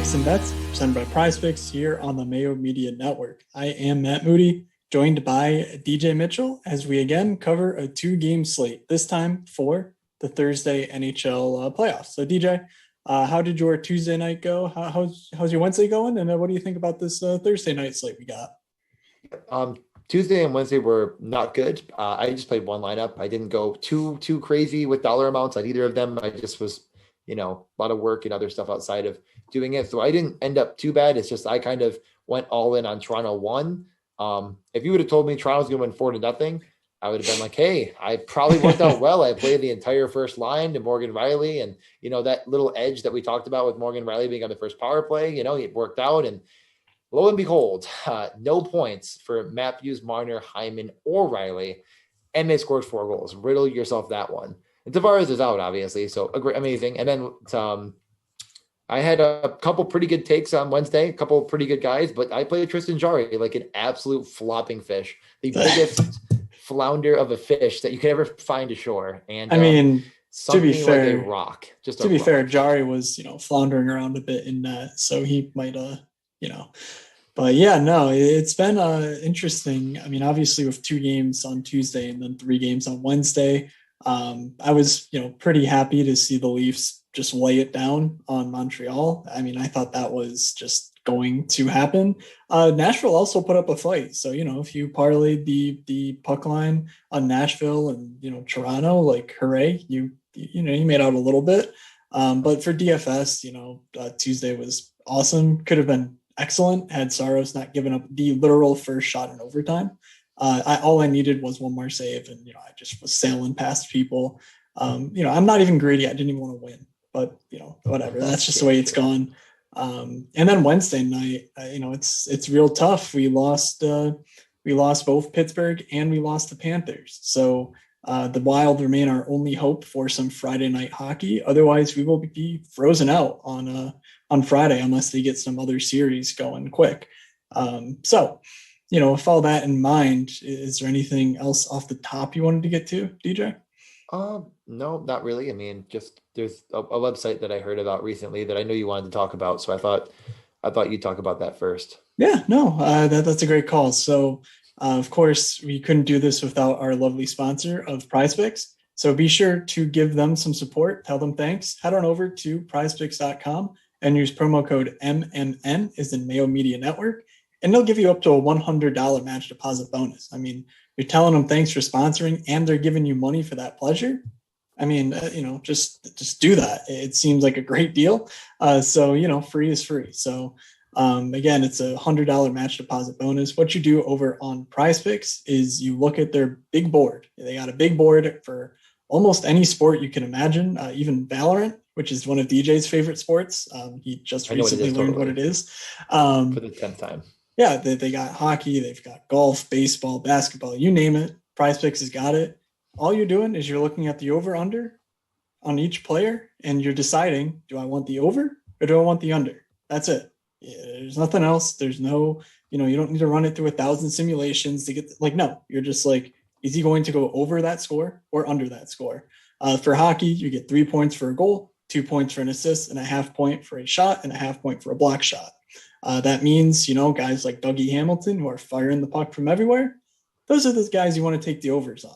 Picks and Bets, presented by Prize Picks here on the Mayo Media Network. I am Matt Moody, joined by DJ Mitchell, as we again cover a 2-game slate, this time for the Thursday NHL playoffs. So DJ, how did your Tuesday night go? How's your Wednesday going? And what do you think about this Thursday night slate we got? Tuesday and Wednesday were not good. I just played one lineup. I didn't go too crazy with dollar amounts on either of them. I just was, a lot of work and other stuff outside of doing it. So I didn't end up too bad. It's just I kind of went all in on Toronto 1. If you would have told me Toronto's going to win 4-0, I would have been like, hey, I probably worked out well. I played the entire first line to Morgan Riley, and that little edge that we talked about with Morgan Riley being on the first power play, it worked out. And lo and behold, no points for Matthews, Marner, Hyman, or Riley, and they scored 4 goals. Riddle yourself that one. And Tavares is out, obviously, so amazing. And then I had a couple pretty good takes on Wednesday, a couple pretty good guys, but I played Tristan Jarry like an absolute flopping fish, the biggest flounder of a fish that you could ever find ashore. And to be fair, like a rock. Fair, Jarry was floundering around a bit in that, so he might But yeah, no, it's been interesting. I mean, obviously with 2 games on Tuesday and then 3 games on Wednesday, I was, pretty happy to see the Leafs just lay it down on Montreal. I mean, I thought that was just going to happen. Nashville also put up a fight. So, if you parlayed the puck line on Nashville and, Toronto, like, hooray, you made out a little bit. But for DFS, Tuesday was awesome. Could have been excellent had Saros not given up the literal first shot in overtime. All I needed was one more save, and I just was sailing past people. I'm not even greedy. I didn't even want to win, but whatever. That's just the way it's gone. And then Wednesday night, it's real tough. We lost both Pittsburgh and we lost the Panthers. So the Wild remain our only hope for some Friday night hockey. Otherwise, we will be frozen out on Friday unless they get some other series going quick. So, with all that in mind, is there anything else off the top you wanted to get to, DJ? No, not really. I mean, just there's a website that I heard about recently that I know you wanted to talk about. So I thought you'd talk about that first. Yeah, no, that's a great call. So, of course, we couldn't do this without our lovely sponsor of Prize Picks. So be sure to give them some support. Tell them thanks. Head on over to prizepicks.com and use promo code MMN is in Mayo Media Network, and they'll give you up to a $100 match deposit bonus. I mean, you're telling them thanks for sponsoring, and they're giving you money for that pleasure. I mean, just do that. It seems like a great deal. So, free is free. So, again, it's a $100 match deposit bonus. What you do over on Prize Picks is you look at their big board. They got a big board for almost any sport you can imagine, even Valorant, which is one of DJ's favorite sports. He just recently learned what it is. For the 10th time. Yeah, they got hockey, they've got golf, baseball, basketball, you name it. Prize Picks has got it. All you're doing is you're looking at the over-under on each player, and you're deciding, do I want the over or do I want the under? That's it. Yeah, there's nothing else. There's no, you don't need to run it through 1,000 simulations to get, no, you're just like, is he going to go over that score or under that score? For hockey, you get 3 points for a goal, 2 points for an assist, and a half point for a shot, and a half point for a block shot. That means, guys like Dougie Hamilton who are firing the puck from everywhere, those are the guys you want to take the overs on,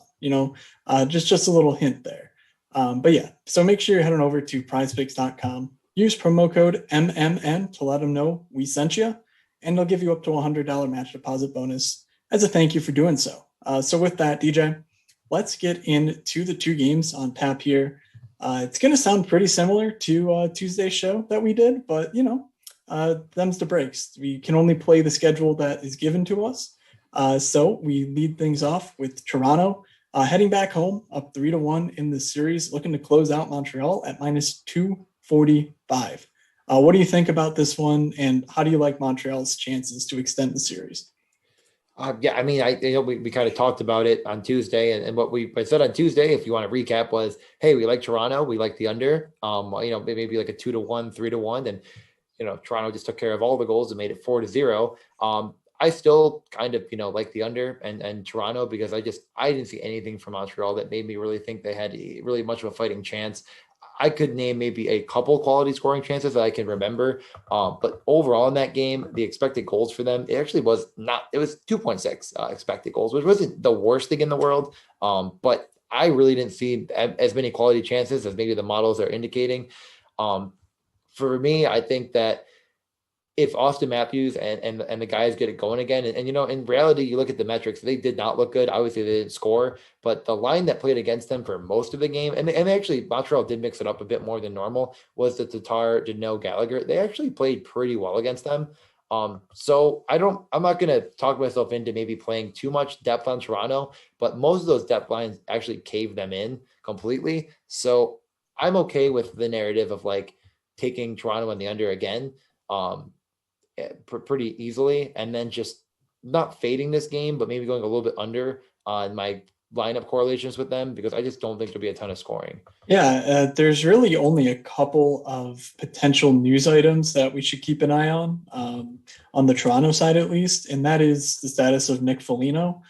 just a little hint there. But yeah, so make sure you're heading over to prizepicks.com. Use promo code MMN to let them know we sent you, and they'll give you up to a $100 match deposit bonus as a thank you for doing so. So with that, DJ, let's get into the 2 games on tap here. It's going to sound pretty similar to Tuesday's show that we did, but, them's the breaks. We can only play the schedule that is given to us. So we lead things off with Toronto heading back home up 3-1 in the series, looking to close out Montreal at -245. What do you think about this one, and how do you like Montreal's chances to extend the series? Yeah, I mean, we kind of talked about it on Tuesday, and what I said on Tuesday, if you want to recap, was, hey, we like Toronto, we like the under, maybe like a 2-1, 3-1, and Toronto just took care of all the goals and made it 4-0. I still kind of, like the under and Toronto, because I didn't see anything from Montreal that made me really think they had really much of a fighting chance. I could name maybe a couple quality scoring chances that I can remember. But overall in that game, the expected goals for them, it actually was not, it was 2.6 expected goals, which wasn't the worst thing in the world. But I really didn't see as many quality chances as maybe the models are indicating. For me, I think that if Austin Matthews and the guys get it going again, and in reality, you look at the metrics, they did not look good. Obviously, they didn't score, but the line that played against them for most of the game, and actually Montreal did mix it up a bit more than normal, was the Tatar, Deneau, Gallagher. They actually played pretty well against them. So I'm not going to talk myself into maybe playing too much depth on Toronto, but most of those depth lines actually caved them in completely. So I'm okay with the narrative of like taking Toronto on the under again. Pretty easily, and then just not fading this game, but maybe going a little bit under on my lineup correlations with them, because I just don't think there'll be a ton of scoring. Yeah, there's really only a couple of potential news items that we should keep an eye on the Toronto side at least, and that is the status of Nick Foligno.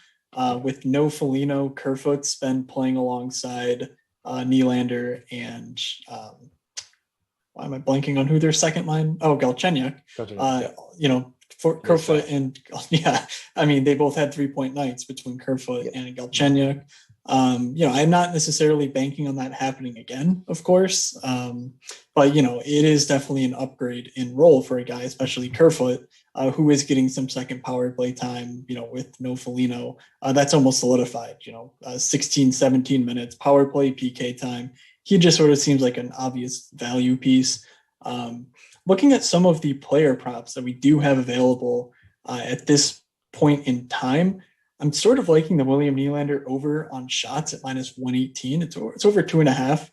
With no Foligno, Kerfoot's been playing alongside Nylander and why am I blanking on who their second line? Oh, Galchenyuk. For Kerfoot and I mean, they both had 3-point nights between Kerfoot and Galchenyuk. I'm not necessarily banking on that happening again, of course. But it is definitely an upgrade in role for a guy, especially Kerfoot, who is getting some second power play time, with no Foligno. That's almost solidified, 16, 17 minutes, power play, PK time. He just sort of seems like an obvious value piece. Looking at some of the player props that we do have available at this point in time, I'm sort of liking the William Nylander over on shots at -118. It's over 2.5.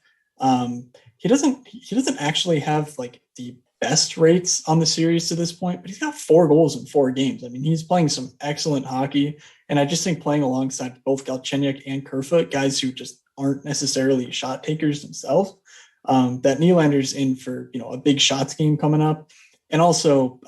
He doesn't actually have like the best rates on the series to this point, but he's got 4 goals in 4 games. I mean, he's playing some excellent hockey, and I just think playing alongside both Galchenyuk and Kerfoot, guys who just aren't necessarily shot takers themselves, that Nylander's in for a big shots game coming up. And also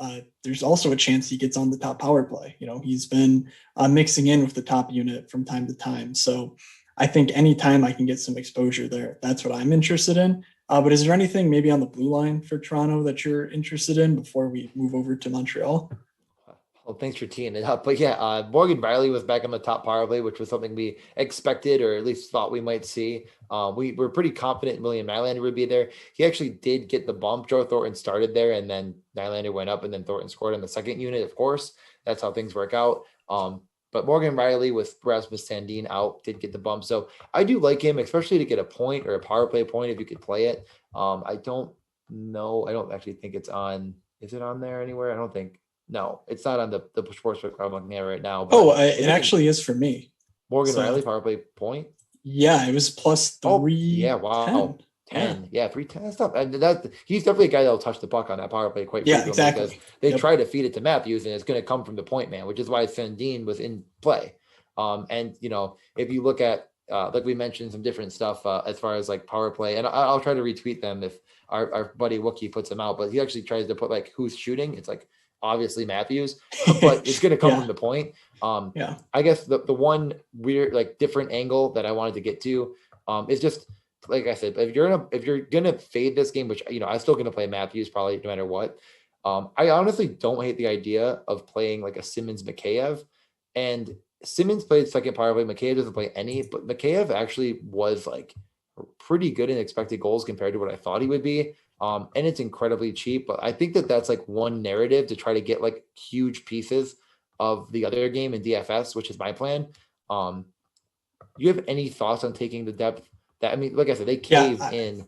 there's also a chance he gets on the top power play. He's been mixing in with the top unit from time to time. So I think anytime I can get some exposure there, that's what I'm interested in. But is there anything maybe on the blue line for Toronto that you're interested in before we move over to Montreal? Well, thanks for teeing it up. But yeah, Morgan Riley was back on the top power play, which was something we expected or at least thought we might see. We were pretty confident William Nylander would be there. He actually did get the bump. Joe Thornton started there, and then Nylander went up, and then Thornton scored on the second unit, of course. That's how things work out. But Morgan Riley with Rasmus Sandin out did get the bump. So I do like him, especially to get a point or a power play point if you could play it. I don't know. I don't actually think it's on. Is it on there anywhere? I don't think. No, it's not on the sportsbook I'm looking at right now. But it actually is for me. Morgan Riley power play point. Yeah, it was +3. Oh, yeah, wow. 10. Yeah, 310 stuff. And he's definitely a guy that'll touch the puck on that power play quite frequently. Exactly. Because they try to feed it to Matthews, and it's going to come from the point man, which is why Sandin was in play. And if you look at like we mentioned some different stuff as far as like power play, and I'll try to retweet them if our buddy Wookie puts them out, but he actually tries to put like who's shooting. It's like obviously Matthews, but it's going to come from the point. I guess the one weird, like different angle that I wanted to get to is just, like I said, if you're going to fade this game, which, I'm still going to play Matthews probably no matter what. I honestly don't hate the idea of playing like a Simmons Mikheyev, and Simmons played second power play. Mikheyev doesn't play any, but Mikheyev actually was like pretty good in expected goals compared to what I thought he would be. And it's incredibly cheap, but I think that that's like one narrative to try to get like huge pieces of the other game in DFS, which is my plan. You have any thoughts on taking the depth that, I mean, like I said, they caved in.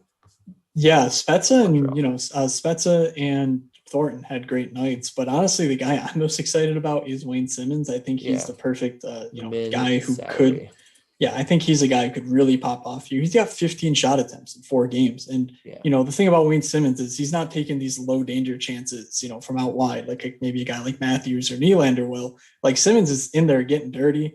Yeah, Spezza and, Spezza and Thornton had great nights, but honestly, the guy I'm most excited about is Wayne Simmons. I think he's the perfect, guy who could. Yeah, I think he's a guy who could really pop off you. He's got 15 shot attempts in 4 games. And, the thing about Wayne Simmons is he's not taking these low danger chances, from out wide, like maybe a guy like Matthews or Nylander will. Like Simmons is in there getting dirty.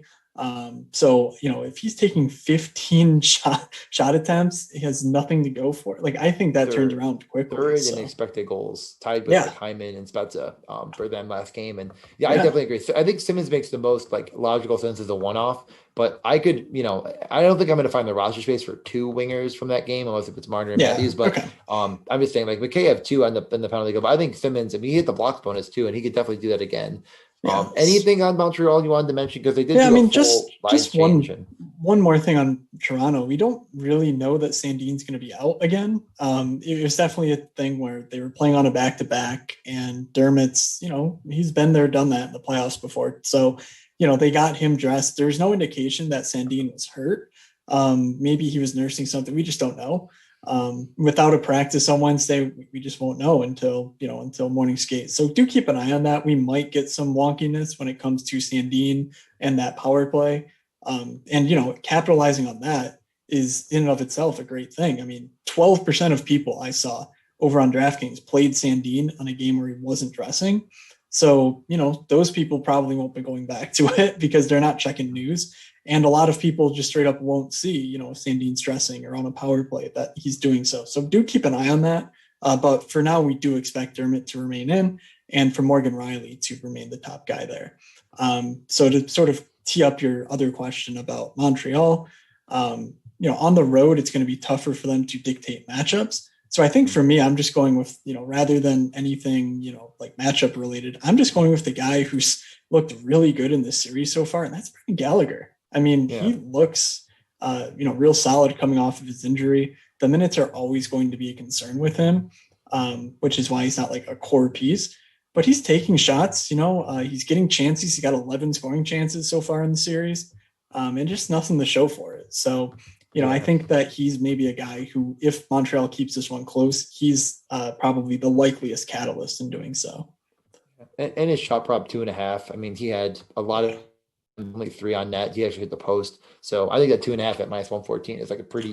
So, if he's taking 15 shot attempts, he has nothing to go for. Like, I think that turns around quickly. Third in expected goals, tied with like Hyman and Spezza for them last game. And I definitely agree. So I think Simmons makes the most like logical sense as a one-off, but I could, I don't think I'm going to find the roster space for two wingers from that game, unless if it's Marner and Matthews. But I'm just saying, like, Mikheyev too in the penalty kill. But I think Simmons, he hit the block bonus too, and he could definitely do that again. Anything on Montreal you wanted to mention? Because they did just one more thing on Toronto. We don't really know that Sandin's going to be out again. It was definitely a thing where they were playing on a back-to-back, and Dermott's, he's been there, done that in the playoffs before. So, they got him dressed. There's no indication that Sandin was hurt. Maybe he was nursing something. We just don't know. Without a practice on Wednesday, we just won't know until morning skate. So do keep an eye on that. We might get some wonkiness when it comes to Sandin and that power play. And capitalizing on that is in and of itself a great thing. I mean, 12% of people I saw over on DraftKings played Sandin on a game where he wasn't dressing. So, those people probably won't be going back to it because they're not checking news. And a lot of people just straight up won't see, if Sandin's dressing or on a power play that he's doing so. So do keep an eye on that. But for now, we do expect Dermott to remain in and for Morgan Riley to remain the top guy there. So to sort of tee up your other question about Montreal, on the road, it's going to be tougher for them to dictate matchups. So I think for me, I'm just going with, rather than anything, like matchup related, I'm just going with the guy who's looked really good in this series so far, and that's Brendan Gallagher. I mean, he looks, real solid coming off of his injury. The minutes are always going to be a concern with him, which is why he's not like a core piece. But he's taking shots, he's getting chances. He got 11 scoring chances so far in the series, and just nothing to show for it. So, I think that he's maybe a guy who, if Montreal keeps this one close, he's probably the likeliest catalyst in doing so. And his shot prop 2.5. I mean, he had a lot of only 3 on net. He actually hit the post. So I think that 2.5 at -114 is like a pretty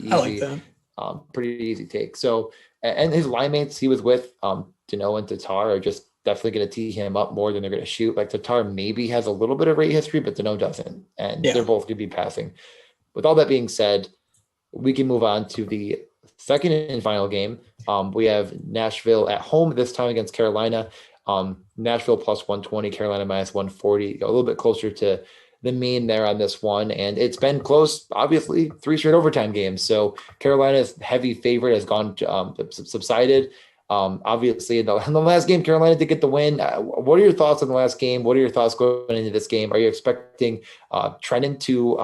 easy take. So, and his line mates he was with, Danault and Tatar are just definitely going to tee him up more than they're going to shoot. Like Tatar maybe has a little bit of rate history, but Danault doesn't. And they're both going to be passing. With all that being said, we can move on to the second and final game. We have Nashville at home this time against Carolina. Nashville +120, Carolina -140, a little bit closer to the mean there on this one. And it's been close, obviously, 3 straight overtime games. So Carolina's heavy favorite has gone subsided. Obviously, in the last game, Carolina did get the win. What are your thoughts on the last game? What are your thoughts going into this game? Are you expecting Trennan to,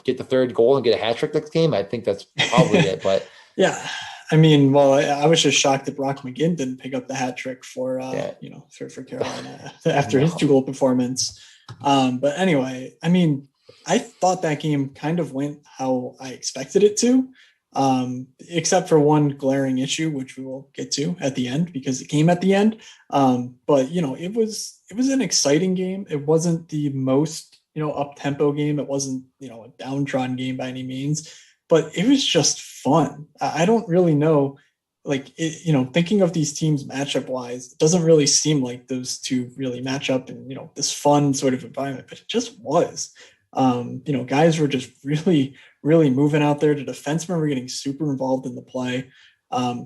get the third goal and get a hat trick next game? I think that's probably it. But yeah, I mean, well, I was just shocked that Brock McGinn didn't pick up the hat trick for Carolina after his 2-goal performance. But anyway, I mean, I thought that game kind of went how I expected it to. Except for one glaring issue, which we will get to at the end because it came at the end. But it was an exciting game. It wasn't the most, up tempo game. It wasn't, a downtrodden game by any means, but it was just fun. I don't really know, thinking of these teams matchup wise, it doesn't really seem like those two really match up in, this fun sort of environment, but it just was. Guys were just really, really moving out there. The defensemen were getting super involved in the play.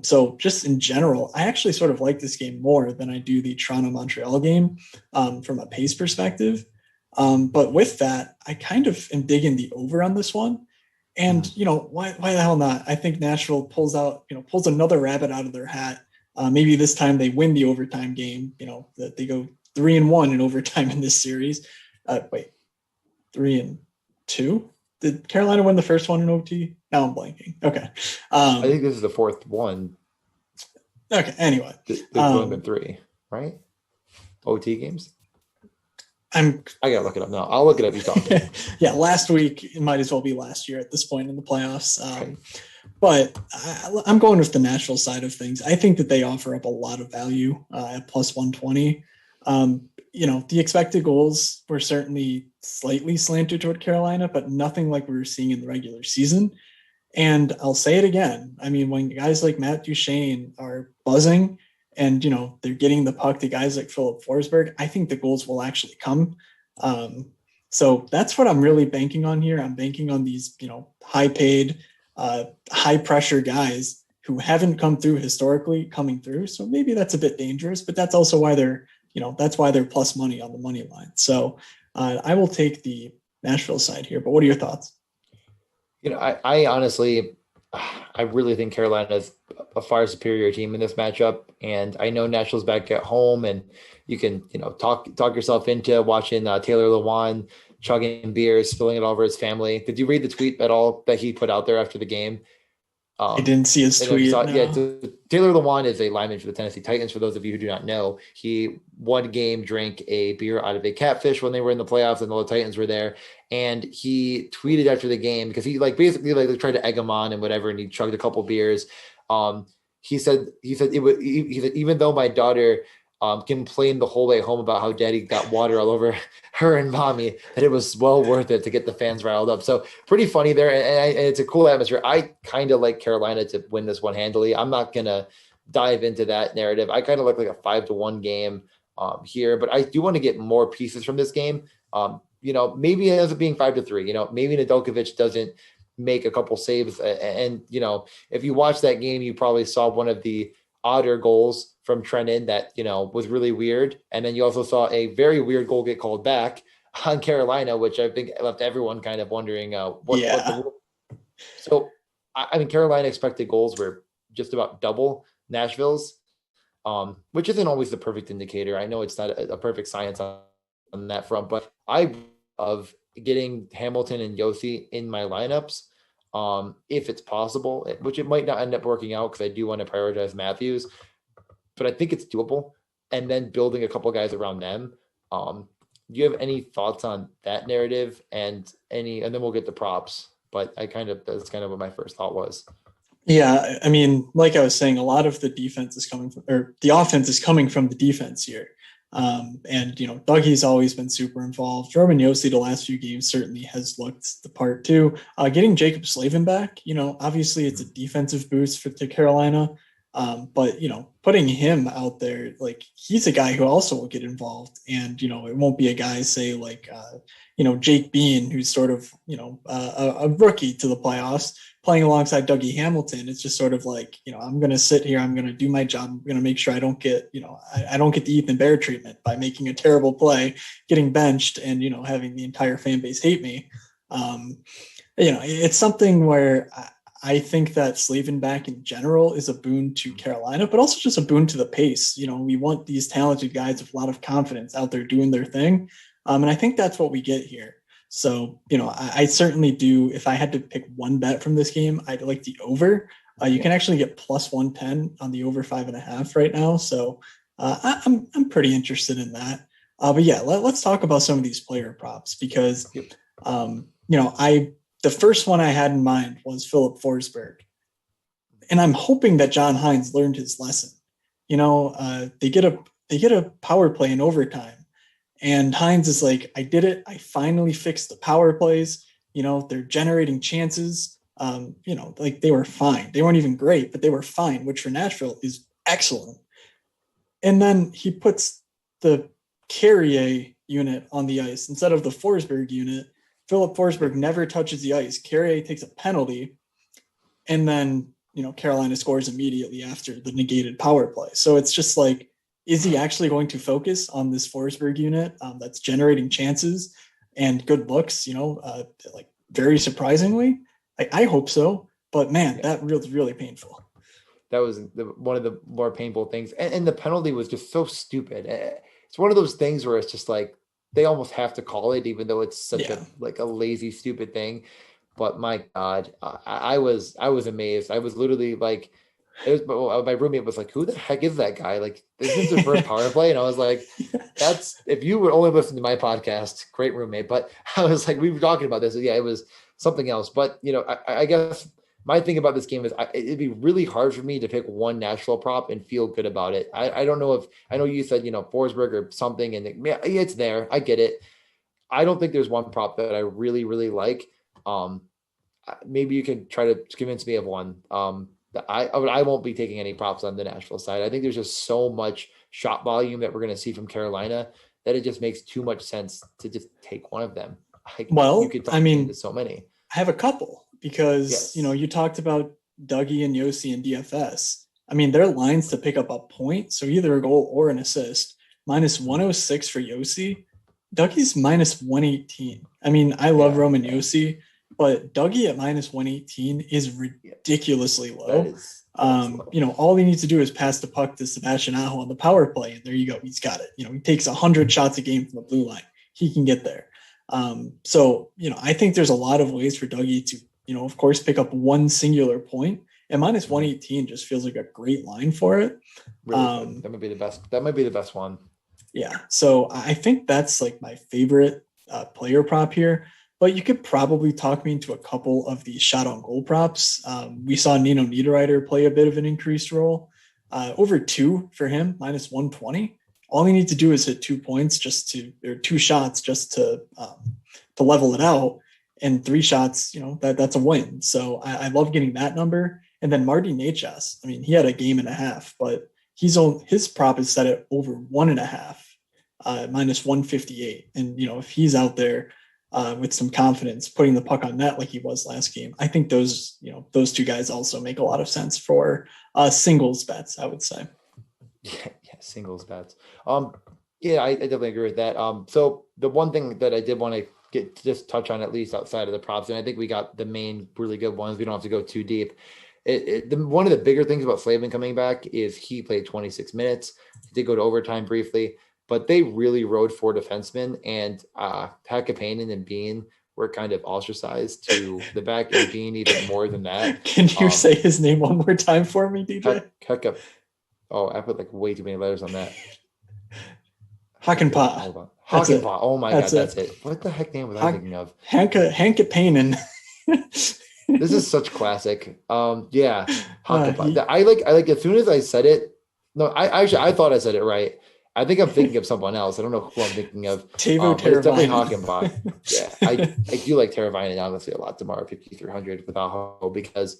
So just in general, I actually sort of like this game more than I do the Toronto-Montreal game from a pace perspective. But with that, I kind of am digging the over on this one. And, why the hell not? I think Nashville pulls another rabbit out of their hat. Maybe this time they win the overtime game, that they go 3-1 in overtime in this series. 3-2. Did Carolina win the first one in OT? Now I'm blanking. Okay. I think this is the fourth one. Okay. Anyway, there's only been 3, right? OT games. I gotta look it up now. I'll look it up. You talking? Yeah, last week it might as well be last year at this point in the playoffs. But I'm going with the Nashville side of things. I think that they offer up a lot of value at +120. The expected goals were certainly slightly slanted toward Carolina, but nothing like we were seeing in the regular season. And I'll say it again. I mean, when guys like Matt Duchene are buzzing and, they're getting the puck to guys like Philip Forsberg, I think the goals will actually come. So that's what I'm really banking on here. I'm banking on these, high paid, high pressure guys who haven't come through historically coming through. So maybe that's a bit dangerous, but that's also why that's why they're plus money on the money line. So I will take the Nashville side here, but what are your thoughts? I honestly, I really think Carolina is a far superior team in this matchup. And I know Nashville's back at home, and you can, talk yourself into watching Taylor Lewan chugging beers, spilling it all over his family. Did you read the tweet at all that he put out there after the game? I didn't see his And then we tweet. saw, yeah, No. so Taylor Lewan is a lineman for the Tennessee Titans. For those of you who do not know, he one game drank a beer out of a catfish when they were in the playoffs and the Titans were there. And he tweeted after the game because he basically tried to egg him on and whatever, and he chugged a couple beers. He said even though my daughter complained the whole way home about how daddy got water all over her and mommy, that it was well worth it to get the fans riled up. So pretty funny there. And it's a cool atmosphere. I kind of like Carolina to win this one handily. I'm not going to dive into that narrative. I kind of like a 5-1 game here, but I do want to get more pieces from this game. Maybe it ends up being 5-3, maybe Nedeljkovic doesn't make a couple saves. And if you watch that game, you probably saw one of the odder goals from Trenton that, was really weird. And then you also saw a very weird goal get called back on Carolina, which I think left everyone kind of wondering what the. So, I mean, Carolina expected goals were just about double Nashville's, which isn't always the perfect indicator. I know it's not a perfect science on that front, but I of getting Hamilton and Yossi in my lineups, if it's possible, which it might not end up working out because I do want to prioritize Matthews, but I think it's doable. And then building a couple guys around them. Do you have any thoughts on that narrative and then we'll get the props, but that's kind of what my first thought was. Yeah, I mean, like I was saying, a lot of the defense is coming from, or the offense is coming from the defense here. And Dougie's always been super involved. Roman Yossi the last few games certainly has looked the part too. Getting Jacob Slavin back, obviously it's a defensive boost to Carolina. But putting him out there, like he's a guy who also will get involved, and it won't be a guy say like Jake Bean, who's sort of a rookie to the playoffs, playing alongside Dougie Hamilton. It's just sort of like I'm going to sit here, I'm going to do my job, I'm going to make sure I don't get I don't get the Ethan Bear treatment by making a terrible play, getting benched, and having the entire fan base hate me. It's something where I think that Slavin back in general is a boon to Carolina, but also just a boon to the pace. We want these talented guys with a lot of confidence out there doing their thing. And I think that's what we get here. So, I certainly do. If I had to pick one bet from this game, I'd like the over. You can actually get plus 110 on the over 5.5 right now. So I'm pretty interested in that. But yeah, let's talk about some of these player props because, the first one I had in mind was Philip Forsberg. And I'm hoping that John Hines learned his lesson. They get a power play in overtime. And Hines is like, I did it. I finally fixed the power plays. They're generating chances. Like they were fine. They weren't even great, but they were fine, which for Nashville is excellent. And then he puts the Carrier unit on the ice instead of the Forsberg unit. Philip Forsberg never touches the ice. Carrier takes a penalty, and then Carolina scores immediately after the negated power play. So it's just like, is he actually going to focus on this Forsberg unit that's generating chances and good looks? Like very surprisingly, I hope so. But man, that was really painful. That was one of the more painful things, and the penalty was just so stupid. It's one of those things where it's just like, they almost have to call it, even though it's such a lazy, stupid thing. But my God, I was amazed. I was literally like, my roommate was like, "Who the heck is that guy?" Like, this is his first power play, and I was like, "That's if you would only listen to my podcast, great roommate." But I was like, we were talking about this. Yeah, it was something else. But I guess my thing about this game is it'd be really hard for me to pick one Nashville prop and feel good about it. I don't know I know you said, Forsberg or something, and it's there. I get it. I don't think there's one prop that I really, really like. Maybe you can try to convince me of one. I won't be taking any props on the Nashville side. I think there's just so much shot volume that we're going to see from Carolina that it just makes too much sense to just take one of them. You Well, could I mean, into so many. I have a couple because, Yes. you talked about Dougie and Yossi and DFS. I mean, their lines to pick up a point, so either a goal or an assist, minus 106 for Yossi. Dougie's minus 118. I mean, I love Roman Yossi, but Dougie at minus 118 is ridiculously low. Low. All he needs to do is pass the puck to Sebastian Aho on the power play, and there you go. He's got it. He takes 100 shots a game from the blue line. He can get there. I think there's a lot of ways for Dougie to, of course, pick up one singular point, and minus 118 just feels like a great line for it. Really that might be the best. That might be the best one. Yeah. So I think that's like my favorite player prop here, but you could probably talk me into a couple of the shot on goal props. We saw Nino Niederreiter play a bit of an increased role, over 2 for him, minus 120. All you need to do is hit 2 points or 2 shots just to level it out, and 3 shots, that's a win. So I love getting that number. And then Marty Necas, I mean, he had a game and a half, but his prop is set at over 1.5, minus 158. And if he's out there with some confidence, putting the puck on net like he was last game, I think those 2 guys also make a lot of sense for singles bets, I would say. Yeah, singles bets. I definitely agree with that. So the one thing that I did want to just touch on, at least outside of the props, and I think we got the main really good ones. We don't have to go too deep. One of the bigger things about Slavin coming back is he played 26 minutes. He did go to overtime briefly, but they really rode 4 defensemen, and Hakapainen and Bean were kind of ostracized to the back, and Bean even more than that. Can you say his name one more time for me, DJ? I put like way too many letters on that. Hakanpää. Hold on. Hakanpää. Oh my God, that's it. What the heck name was I thinking of? Hakapainen. This is such classic. Hakanpää. I like as soon as I said it. No, I thought I said it right. I think I'm thinking of someone else. I don't know who I'm thinking of. Teuvo It's definitely Hakanpää. Yeah, I do like Teravainen honestly a lot tomorrow, 5,300 with Aho, because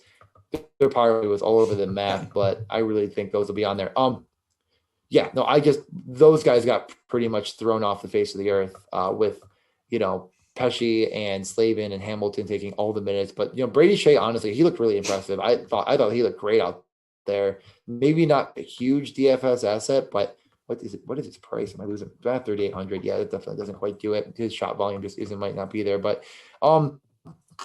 their power was all over the map, but I really think those will be on there. Those guys got pretty much thrown off the face of the earth with, Pesce and Slavin and Hamilton taking all the minutes. But, Brady Shea, honestly, he looked really impressive. I thought he looked great out there. Maybe not a huge DFS asset, but what is his price? Am I losing? 3,800. Yeah, that definitely doesn't quite do it. His shot volume just might not be there. But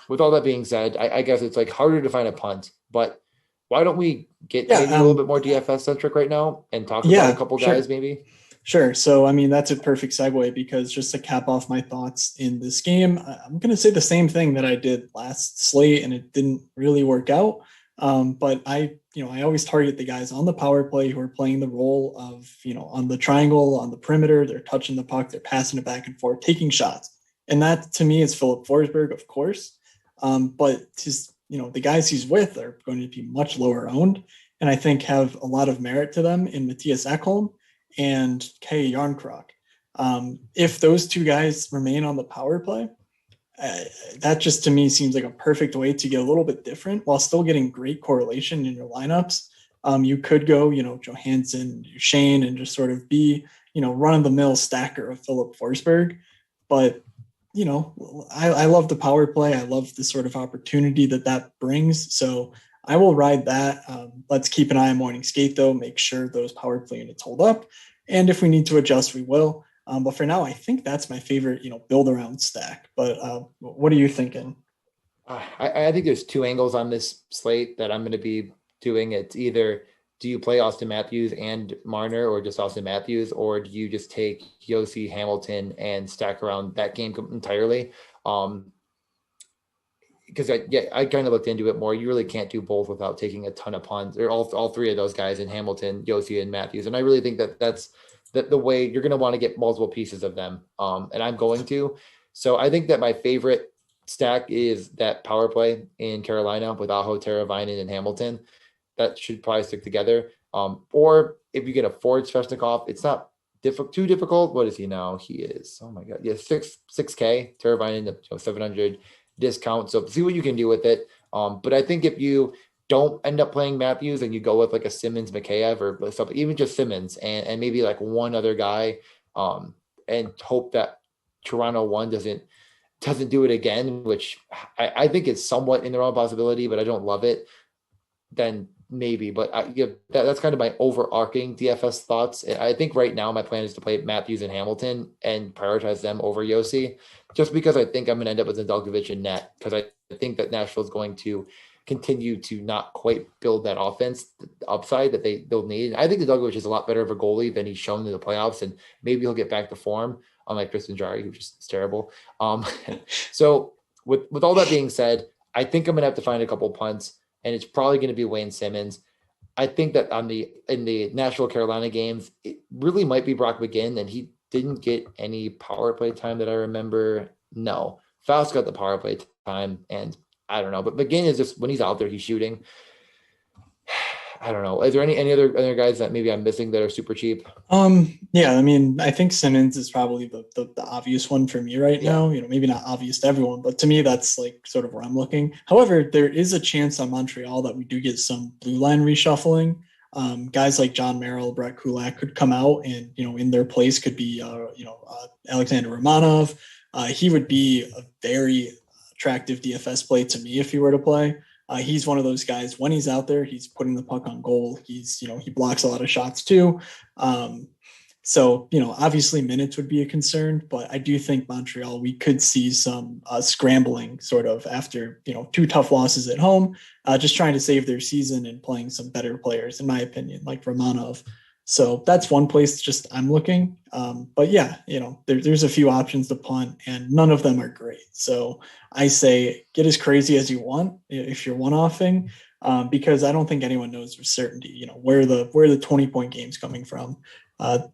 with all that being said, I guess it's like harder to find a punt, but why don't we get maybe a little bit more DFS centric right now and talk about a couple guys maybe? Sure. So, I mean, that's a perfect segue, because just to cap off my thoughts in this game, I'm going to say the same thing that I did last slate, and it didn't really work out. But I always target the guys on the power play who are playing the role of, on the triangle, on the perimeter, they're touching the puck, they're passing it back and forth, taking shots. And that to me is Philip Forsberg, of course. But the guys he's with are going to be much lower owned, and I think have a lot of merit to them in Matthias Ekholm and Kay Yarncroc. If those 2 guys remain on the power play, that just to me seems like a perfect way to get a little bit different while still getting great correlation in your lineups. You could go, Johansson, Shane, and just sort of be, run-of-the-mill stacker of Philip Forsberg. But I love the power play. I love the sort of opportunity that brings. So I will ride that. Let's keep an eye on morning skate, though. Make sure those power play units hold up. And if we need to adjust, we will. But for now, I think that's my favorite, build around stack. But what are you thinking? I think there's 2 angles on this slate that I'm going to be doing. It's either, do you play Austin Matthews and Marner, or just Austin Matthews, or do you just take Yossi, Hamilton, and stack around that game entirely? Because I kind of looked into it more. You really can't do both without taking a ton of punts, or all 3 of those guys in Hamilton, Yossi, and Matthews. And I really think that's the way you're going to want to get multiple pieces of them. And I'm going to. So I think that my favorite stack is that power play in Carolina with Aho, Teravainen, and Hamilton. That should probably stick together. Or if you get a Ford Svechnikov, it's not too difficult. What is he now? He is, oh my God. Yeah, 6K, Teravainen, 700 discount. So see what you can do with it. But I think if you don't end up playing Matthews and you go with like a Simmons, Mikheyev, or something, even just Simmons and maybe like one other guy, and hope that Toronto doesn't do it again, which I think it's somewhat in the realm of possibility, but I don't love it, then maybe. But that's kind of my overarching DFS thoughts. I think right now my plan is to play Matthews and Hamilton and prioritize them over Yossi, just because I think I'm going to end up with Nedeljkovic and net, because I think that Nashville is going to continue to not quite build that offense, the upside that they'll need. I think Nedeljkovic is a lot better of a goalie than he's shown in the playoffs, and maybe he'll get back to form, unlike Tristan Jarry, who's just terrible. So with all that being said, I think I'm going to have to find a couple punts, and it's probably going to be Wayne Simmons. I think that in the Nashville Carolina games, it really might be Brock McGinn, and he didn't get any power play time that I remember. No, Faust got the power play time, and I don't know. But McGinn is just, when he's out there, he's shooting. I don't know. Is there any other guys that maybe I'm missing that are super cheap? Yeah, I mean, I think Simmons is probably the obvious one for me right now. Maybe not obvious to everyone, but to me, that's like sort of where I'm looking. However, there is a chance on Montreal that we do get some blue line reshuffling. Guys like John Merrill, Brett Kulak could come out, and in their place could be Alexander Romanov. He would be a very attractive DFS play to me if he were to play. He's one of those guys, when he's out there, he's putting the puck on goal. He's, he blocks a lot of shots too. So, obviously minutes would be a concern, but I do think Montreal, we could see some scrambling sort of after, 2 tough losses at home, just trying to save their season and playing some better players, in my opinion, like Romanov. So that's one place just I'm looking. But yeah, there's a few options to punt, and none of them are great. So I say get as crazy as you want if you're one-offing, because I don't think anyone knows with certainty, where the 20-point game's coming from.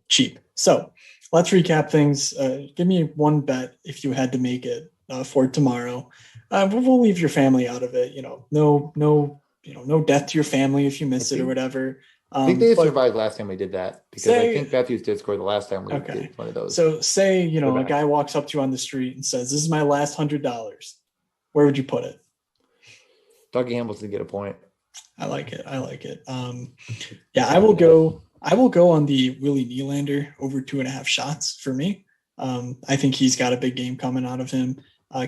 Cheap. So let's recap things. Give me one bet if you had to make it for tomorrow. We'll leave your family out of it. No death to your family if you miss it or whatever. I think they survived last time we did that, because I think Matthews did score the last time we did one of those. So say, a guy walks up to you on the street and says, "This is my last $100." Where would you put it? Dougie Hamilton get a point. I like it. Yeah, I will go on the Willie Nylander over 2.5 shots for me. I think he's got a big game coming out of him.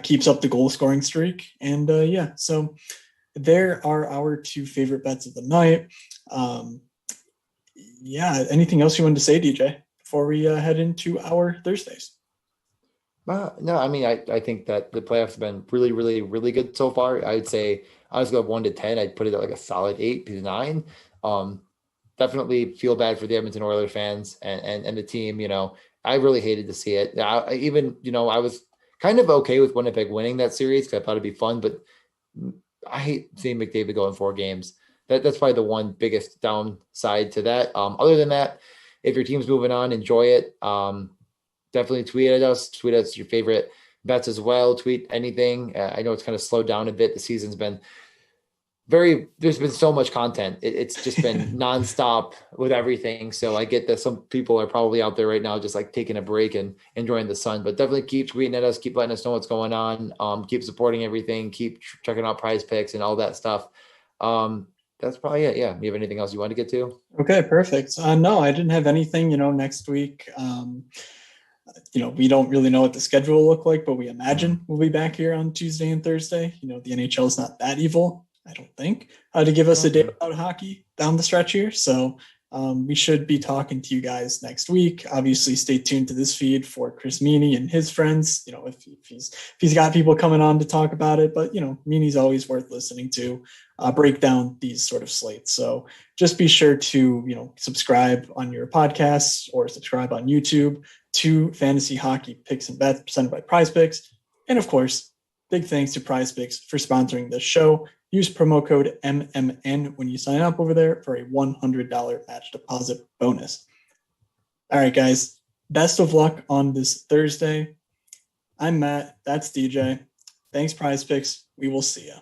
Keeps up the goal scoring streak. And so there are our 2 favorite bets of the night. Anything else you wanted to say, DJ, before we head into our Thursdays? No, I mean, I think that the playoffs have been really, really, really good so far. I'd say I was going 1 to 10. I'd put it at like a solid 8 to 9. Definitely feel bad for the Edmonton Oilers fans and the team. I really hated to see it. I was kind of okay with Winnipeg winning that series because I thought it'd be fun, but I hate seeing McDavid go in 4 games. That's probably the one biggest downside to that. Other than that, if your team's moving on, enjoy it. Definitely tweet at us. Tweet us your favorite bets as well. Tweet anything. I know it's kind of slowed down a bit. The season's been there's been so much content. It's just been nonstop with everything. So I get that some people are probably out there right now just like taking a break and enjoying the sun, but definitely keep tweeting at us, keep letting us know what's going on. Keep supporting everything, keep checking out Prize Picks and all that stuff. That's probably it. Yeah. You have anything else you want to get to? Okay, perfect. No, I didn't have anything, next week. We don't really know what the schedule will look like, but we imagine we'll be back here on Tuesday and Thursday. The NHL is not that evil, I don't think, to give us a day about hockey down the stretch here. So we should be talking to you guys next week. Obviously, stay tuned to this feed for Chris Meany and his friends. If he's got people coming on to talk about it, but Meany's always worth listening to. Break down these sort of slates. So just be sure to subscribe on your podcasts or subscribe on YouTube to Fantasy Hockey Picks and Bets presented by Prize Picks. And of course, big thanks to Prize Picks for sponsoring this show. Use promo code MMN when you sign up over there for a $100 match deposit bonus. All right, guys, best of luck on this Thursday. I'm Matt. That's DJ. Thanks, Prize Picks. We will see you.